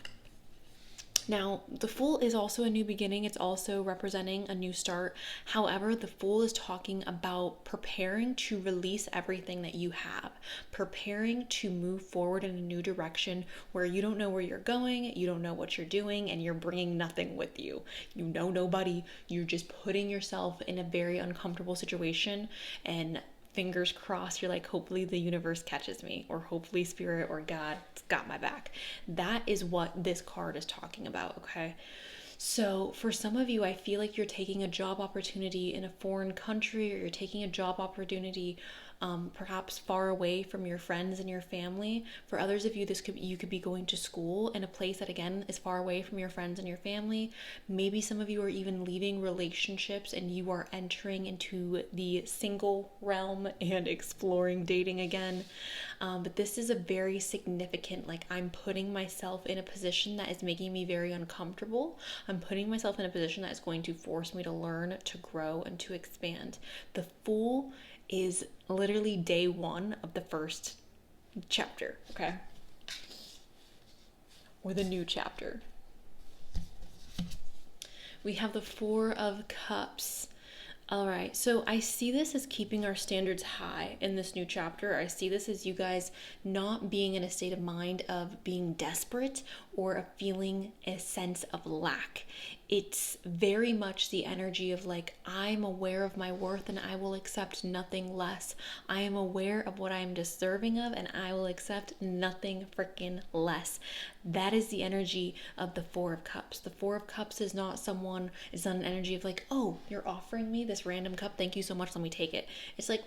Now, the Fool is also a new beginning. It's also representing a new start. However, the Fool is talking about preparing to release everything that you have, preparing to move forward in a new direction where you don't know where you're going, you don't know what you're doing, and you're bringing nothing with you. You know nobody. You're just putting yourself in a very uncomfortable situation, and fingers crossed, you're like, hopefully the universe catches me, or hopefully spirit or God's got my back. That is what this card is talking about, okay? So for some of you, I feel like you're taking a job opportunity in a foreign country, or you're taking a job opportunity perhaps far away from your friends and your family. For others of you, you could be going to school in a place that, again, is far away from your friends and your family. Maybe some of you are even leaving relationships and you are entering into the single realm and exploring dating again. But this is a very significant, like, I'm putting myself in a position that is making me very uncomfortable. I'm putting myself in a position that is going to force me to learn, to grow, and to expand. The Fool is literally day 1 of the first chapter, okay? Or the new chapter. We have the 4 of Cups. All right, so I see this as keeping our standards high in this new chapter. I see this as you guys not being in a state of mind of being desperate or of feeling a sense of lack. It's very much the energy of like, I'm aware of my worth and I will accept nothing less. I am aware of what I am deserving of and I will accept nothing freaking less. That is the energy of the 4 of Cups. The 4 of Cups is not it's not an energy of like, oh, you're offering me this random cup. Thank you so much. Let me take it. It's like,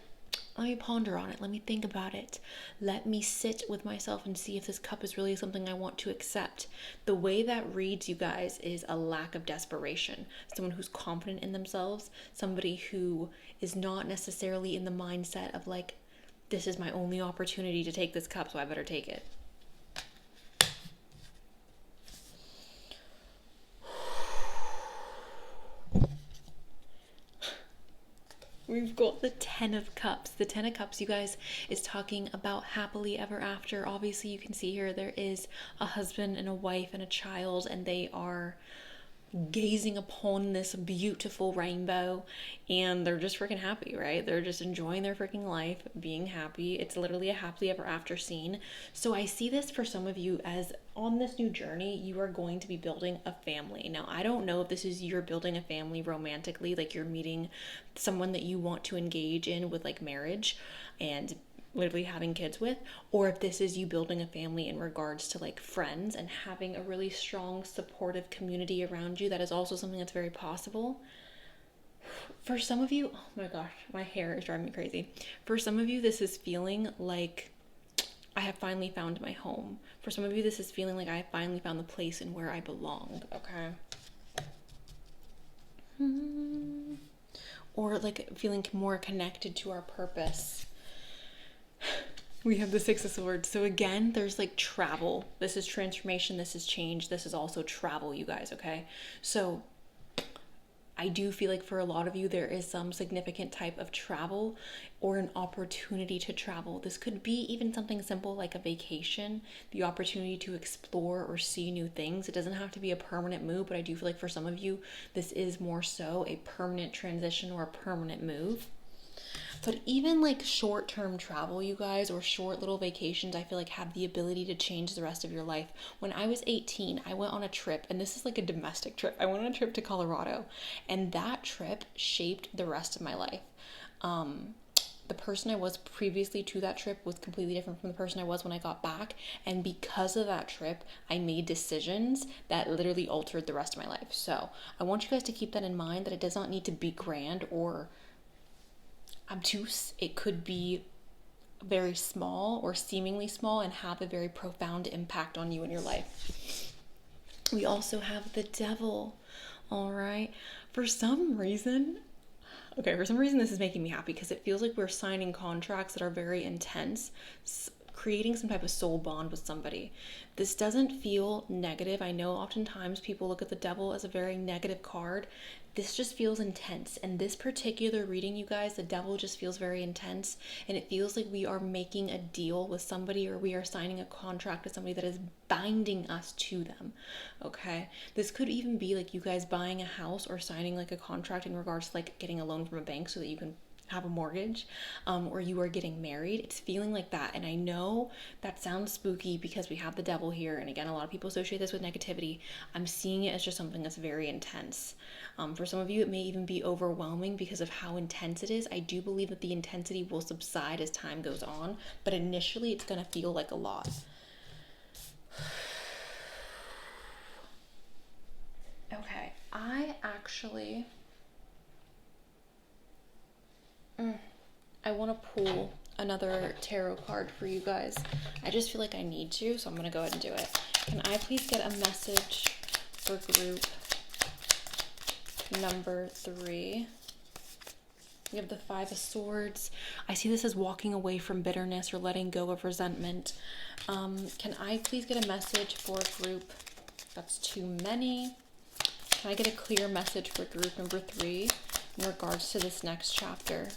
let me ponder on it. Let me think about it. Let me sit with myself and see if this cup is really something I want to accept. The way that reads, you guys, is a lack of desperation. Someone who's confident in themselves. Somebody who is not necessarily in the mindset of like, this is my only opportunity to take this cup, so I better take it. We've got the 10 of Cups. The 10 of Cups, you guys, is talking about happily ever after. Obviously, you can see here there is a husband and a wife and a child, and they are gazing upon this beautiful rainbow, and they're just freaking happy, right? They're just enjoying their freaking life, being happy. It's literally a happily ever after scene. So I see this for some of you as on this new journey, you are going to be building a family. Now, I don't know if this is you're building a family romantically, like you're meeting someone that you want to engage in with like marriage and literally having kids with, or if this is you building a family in regards to like friends and having a really strong supportive community around you. That is also something that's very possible. For some of you, oh my gosh, my hair is driving me crazy. For some of you, this is feeling like I have finally found my home. For some of you, this is feeling like I have finally found the place in where I belong, okay? Or like feeling more connected to our purpose. We have the Six of Swords. So again, there's like travel. This is transformation. This is change. This is also travel, you guys, okay? So I do feel like for a lot of you, there is some significant type of travel or an opportunity to travel. This could be even something simple like a vacation, the opportunity to explore or see new things. It doesn't have to be a permanent move, but I do feel like for some of you, this is more so a permanent transition or a permanent move. But even like short-term travel, you guys, or short little vacations, I feel like have the ability to change the rest of your life. When I was 18, I went on a trip, and this is like a domestic trip. I went on a trip to Colorado, and that trip shaped the rest of my life. The person I was previously to that trip was completely different from the person I was when I got back. And because of that trip, I made decisions that literally altered the rest of my life. So I want you guys to keep that in mind, that it does not need to be grand or obtuse. It could be very small or seemingly small and have a very profound impact on you in your life. We also have the Devil. All right. For some reason, this is making me happy because it feels like we're signing contracts that are very intense, creating some type of soul bond with somebody. This doesn't feel negative. I know oftentimes people look at the Devil as a very negative card. This just feels intense. And this particular reading, you guys, the Devil just feels very intense. And it feels like we are making a deal with somebody, or we are signing a contract with somebody that is binding us to them. Okay? This could even be like you guys buying a house or signing like a contract in regards to like getting a loan from a bank so that you can have a mortgage, or you are getting married. It's feeling like that. And I know that sounds spooky because we have the Devil here, and again, a lot of people associate this with negativity. I'm seeing it as just something that's very intense. For some of you, it may even be overwhelming because of how intense it is. I do believe that the intensity will subside as time goes on, but initially it's going to feel like a lot. Okay, I want to pull another tarot card for you guys. I just feel like I need to, so I'm going to go ahead and do it. Can I please get a message for group number 3? We have the Five of Swords. I see this as walking away from bitterness or letting go of resentment. Can I please get a message for group? That's too many. Can I get a clear message for group number 3 in regards to this next chapter?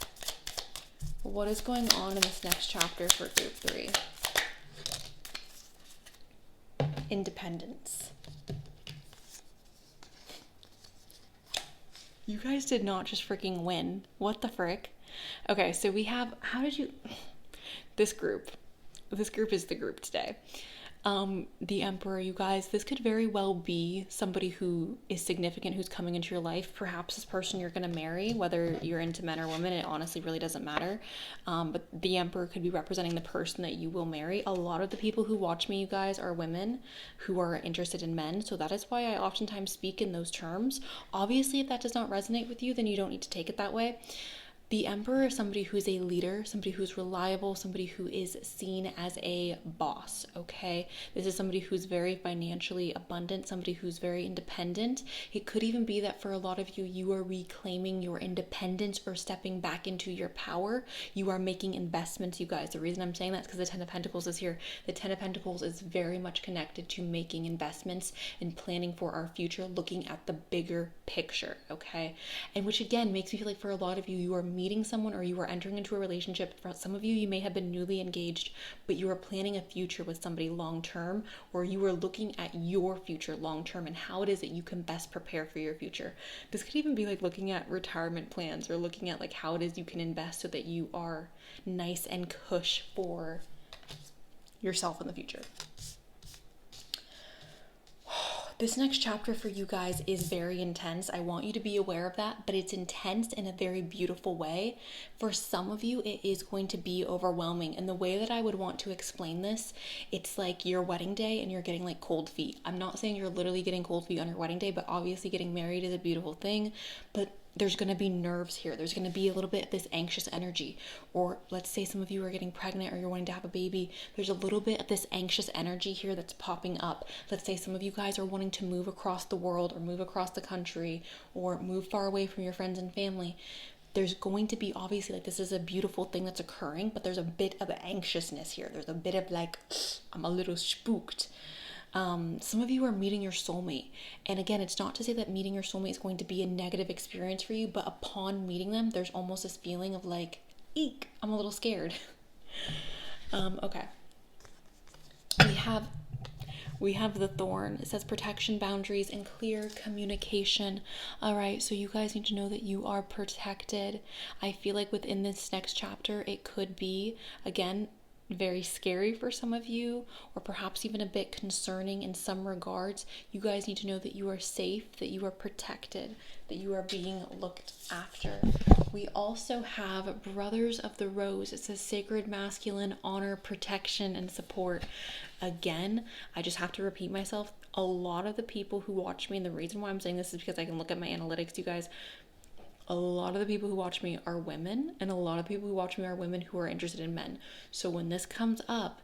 What is going on in this next chapter for group 3? Independence. You guys did not just freaking win. What the frick? Okay, so we have, this group is the group today. The Emperor, you guys, this could very well be somebody who is significant, who's coming into your life. Perhaps this person you're going to marry, whether you're into men or women, it honestly really doesn't matter. But the Emperor could be representing the person that you will marry. A lot of the people who watch me, you guys, are women who are interested in men. So that is why I oftentimes speak in those terms. Obviously, if that does not resonate with you, then you don't need to take it that way. The Emperor is somebody who's a leader, somebody who's reliable, somebody who is seen as a boss, okay? This is somebody who's very financially abundant, somebody who's very independent. It could even be that for a lot of you, you are reclaiming your independence or stepping back into your power. You are making investments, you guys. The reason I'm saying that is because the Ten of Pentacles is here. The Ten of Pentacles is very much connected to making investments and planning for our future, looking at the bigger picture, okay? And which again makes me feel like for a lot of you, you are meeting someone or you are entering into a relationship. For some of you, you may have been newly engaged, but you are planning a future with somebody long term, or you are looking at your future long term and how it is that you can best prepare for your future. This could even be like looking at retirement plans or looking at like how it is you can invest so that you are nice and cush for yourself in the future. This next chapter for you guys is very intense. I want you to be aware of that, but it's intense in a very beautiful way. For some of you, it is going to be overwhelming. And the way that I would want to explain this, it's like your wedding day and you're getting like cold feet. I'm not saying you're literally getting cold feet on your wedding day, but obviously getting married is a beautiful thing. But there's going to be nerves here. There's going to be a little bit of this anxious energy. Or let's say some of you are getting pregnant or you're wanting to have a baby. There's a little bit of this anxious energy here that's popping up. Let's say some of you guys are wanting to move across the world or move across the country or move far away from your friends and family. There's going to be, obviously, like, this is a beautiful thing that's occurring, but there's a bit of anxiousness here. There's a bit of like, I'm a little spooked. Some of you are meeting your soulmate. And again, it's not to say that meeting your soulmate is going to be a negative experience for you, but upon meeting them, there's almost this feeling of like, eek, I'm a little scared. Okay. We have the thorn. It says protection, boundaries, and clear communication. All right, so you guys need to know that you are protected. I feel like within this next chapter, it could be, again, very scary for some of you, or perhaps even a bit concerning in some regards. You guys need to know that you are safe, that you are protected, that you are being looked after. We also have Brothers of the Rose. It says sacred masculine, honor, protection, and support. Again, I just have to repeat myself. A lot of the people who watch me, and the reason why I'm saying this is because I can look at my analytics, you guys, a lot of the people who watch me are women, and a lot of people who watch me are women who are interested in men. So when this comes up,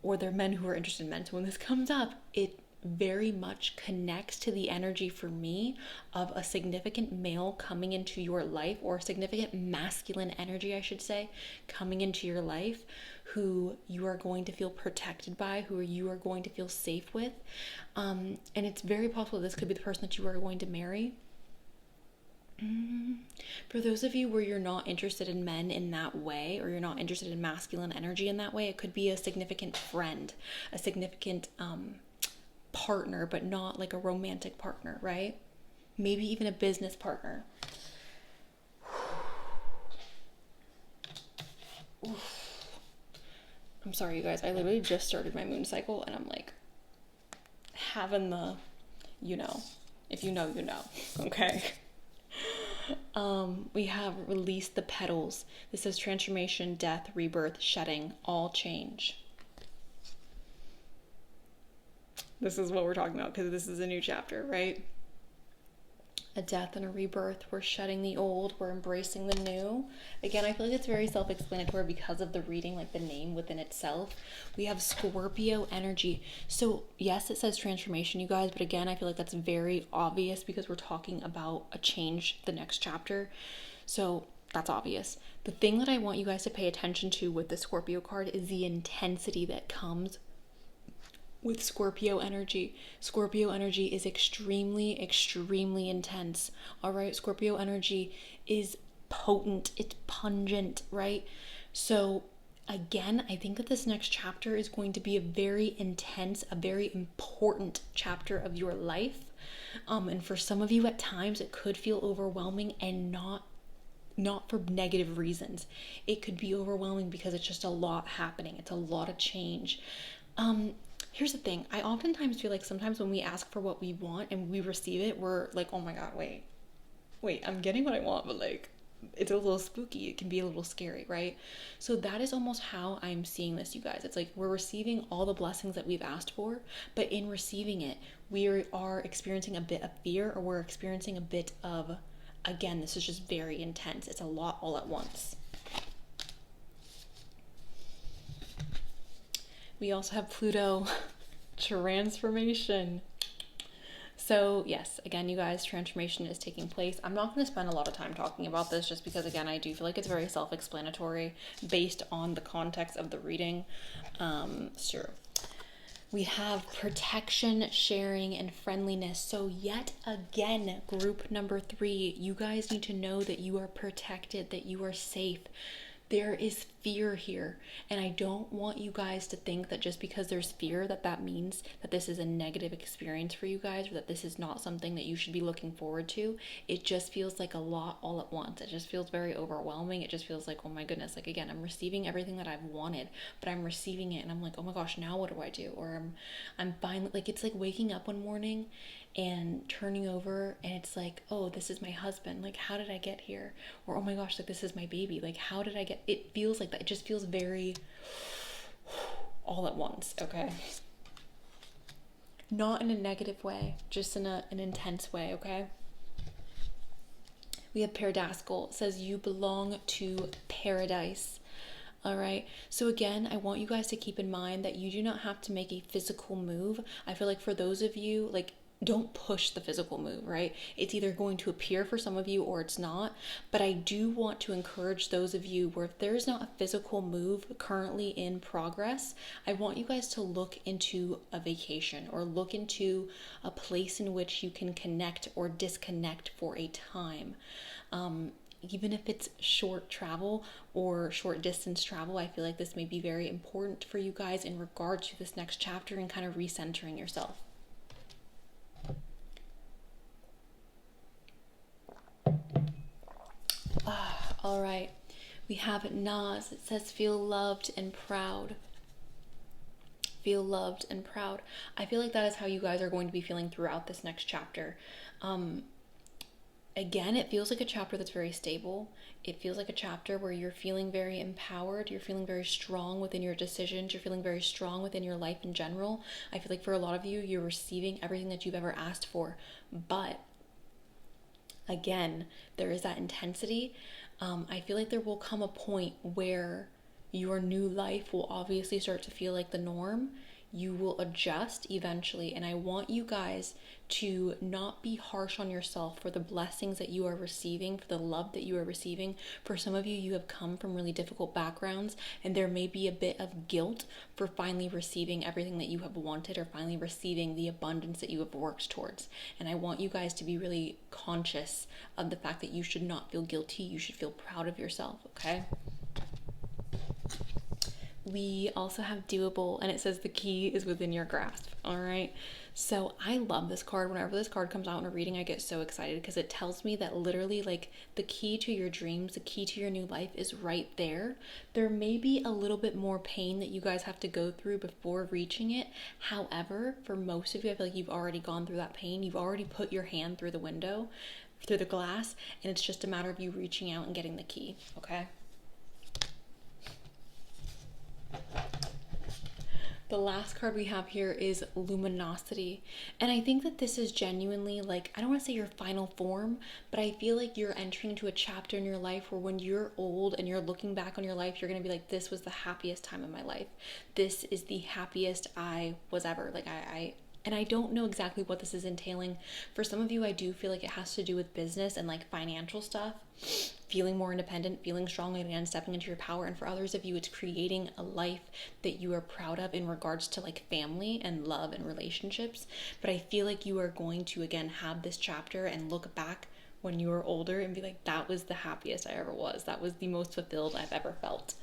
or they're men who are interested in men, so when this comes up, it very much connects to the energy for me of a significant male coming into your life, or a significant masculine energy, I should say, coming into your life, who you are going to feel protected by, who you are going to feel safe with. And it's very possible this could be the person that you are going to marry. For those of you where you're not interested in men in that way, or you're not interested in masculine energy in that way, it could be a significant friend, a significant partner, but not like a romantic partner, right? Maybe even a business partner. I'm sorry, you guys. I literally just started my moon cycle, and I'm like having the, if you know, you know. Okay. We have release the petals. This says transformation, death, rebirth, shedding, all change. This is what we're talking about because this is a new chapter, right? A death and a rebirth. We're shedding the old, we're embracing the new. Again, I feel like it's very self-explanatory because of the reading, like the name within itself. We have Scorpio energy. So yes, it says transformation, you guys, but again, I feel like that's very obvious because we're talking about a change, the next chapter. So that's obvious. The thing that I want you guys to pay attention to with the Scorpio card is the intensity that comes with Scorpio energy. Scorpio energy is extremely, extremely intense. All right, Scorpio energy is potent, it's pungent, right? So again, I think that this next chapter is going to be a very intense, a very important chapter of your life. And for some of you at times, it could feel overwhelming, and not for negative reasons. It could be overwhelming because it's just a lot happening. It's a lot of change. Here's the thing. I oftentimes feel like sometimes when we ask for what we want and we receive it, we're like, oh my God, wait, I'm getting what I want, but like, it's a little spooky. It can be a little scary, right? So that is almost how I'm seeing this, you guys. It's like we're receiving all the blessings that we've asked for, but in receiving it, we are experiencing a bit of fear, or we're experiencing a bit of, again, this is just very intense. It's a lot all at once. We also have Pluto transformation. So yes, again, you guys, transformation is taking place. I'm not going to spend a lot of time talking about this just because, again, I do feel like it's very self-explanatory based on the context of the reading. Sure. We have protection, sharing, and friendliness. So yet again, group number 3, you guys need to know that you are protected, that you are safe. There is fear here, and I don't want you guys to think that just because there's fear that means that this is a negative experience for you guys, or that this is not something that you should be looking forward to. It just feels like a lot all at once. It just feels very overwhelming. It just feels like, oh my goodness, like again, I'm receiving everything that I've wanted, but I'm receiving it and I'm like, oh my gosh, now what do I do? Or I'm finally, like, it's like waking up one morning and turning over and it's like, oh, this is my husband, like how did I get here? Or oh my gosh, like this is my baby, like how did I get, it feels like that. It just feels very all at once. Okay, not in a negative way, just in an intense way. Okay, We have Paradascal. It says you belong to paradise. All right. So again, I want you guys to keep in mind that you do not have to make a physical move. I feel like for those of you, like, don't push the physical move, right? It's either going to appear for some of you or it's not. But I do want to encourage those of you where if there's not a physical move currently in progress, I want you guys to look into a vacation or look into a place in which you can connect or disconnect for a time. Even if it's short travel or short distance travel, I feel like this may be very important for you guys in regard to this next chapter and kind of recentering yourself. All right, we have Nas. It says feel loved and proud. Feel loved and proud. I feel like that is how you guys are going to be feeling throughout this next chapter. Again, it feels like a chapter that's very stable. It feels like a chapter where you're feeling very empowered. You're feeling very strong within your decisions. You're feeling very strong within your life in general. I feel like for a lot of you, you're receiving everything that you've ever asked for. But again, there is that intensity. I feel like there will come a point where your new life will obviously start to feel like the norm. You will adjust eventually, and I want you guys to not be harsh on yourself for the blessings that you are receiving, for the love that you are receiving. For some of you, you have come from really difficult backgrounds, and there may be a bit of guilt for finally receiving everything that you have wanted or finally receiving the abundance that you have worked towards. And I want you guys to be really conscious of the fact that you should not feel guilty. You should feel proud of yourself, okay? We also have doable, and it says the key is within your grasp. All right. So I love this card. Whenever this card comes out in a reading, I get so excited because it tells me that literally, like, the key to your dreams, the key to your new life is right there. There may be a little bit more pain that you guys have to go through before reaching it. However, for most of you, I feel like you've already gone through that pain. You've already put your hand through the window, through the glass, and it's just a matter of you reaching out and getting the key. Okay. The last card we have here is Luminosity. And I think that this is genuinely, like, I don't want to say your final form, but I feel like you're entering into a chapter in your life where when you're old and you're looking back on your life, you're going to be like, this was the happiest time of my life. This is the happiest I was ever. Like, and I don't know exactly what this is entailing. For some of you, I do feel like it has to do with business and like financial stuff, feeling more independent, feeling strong again, stepping into your power. And for others of you, it's creating a life that you are proud of in regards to like family and love and relationships. But I feel like you are going to, again, have this chapter and look back when you are older and be like, that was the happiest I ever was. That was the most fulfilled I've ever felt.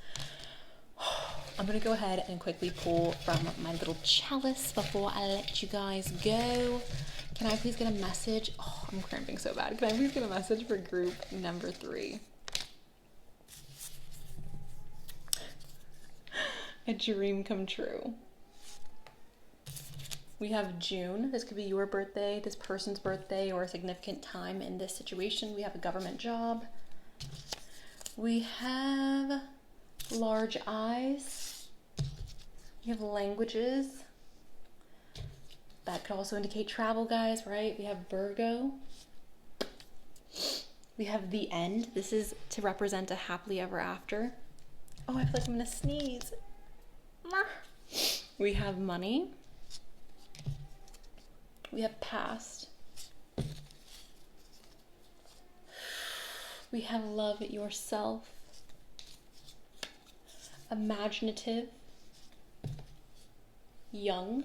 I'm going to go ahead and quickly pull from my little chalice before I let you guys go. Can I please get a message? Oh, I'm cramping so bad. Can I please get a message for group number 3? A dream come true. We have June. This could be your birthday, this person's birthday, or a significant time in this situation. We have a government job. We have large eyes. We have languages. That could also indicate travel, guys, right? We have Virgo. We have the end. This is to represent a happily ever after. Oh, I feel like I'm gonna sneeze. We have money. We have past. We have love yourself. Imaginative. Young.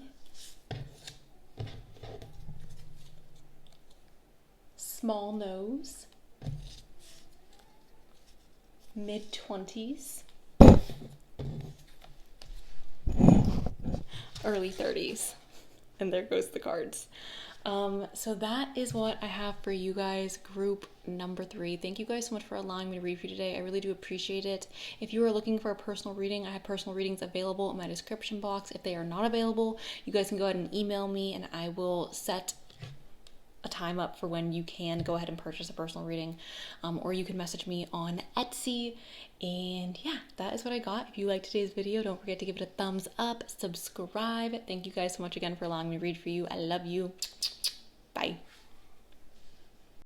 Small nose. Mid-20s. Early 30s. And there goes the cards. So that is what I have for you guys, group number 3. Thank you guys so much for allowing me to read for you today. I really do appreciate it. If you are looking for a personal reading, I have personal readings available in my description box. If they are not available, you guys can go ahead and email me and I will set a time up for when you can go ahead and purchase a personal reading, or you can message me on Etsy. And yeah, that is what I got. If you liked today's video, don't forget to give it a thumbs up, subscribe. Thank you guys so much again for allowing me to read for you. I love you.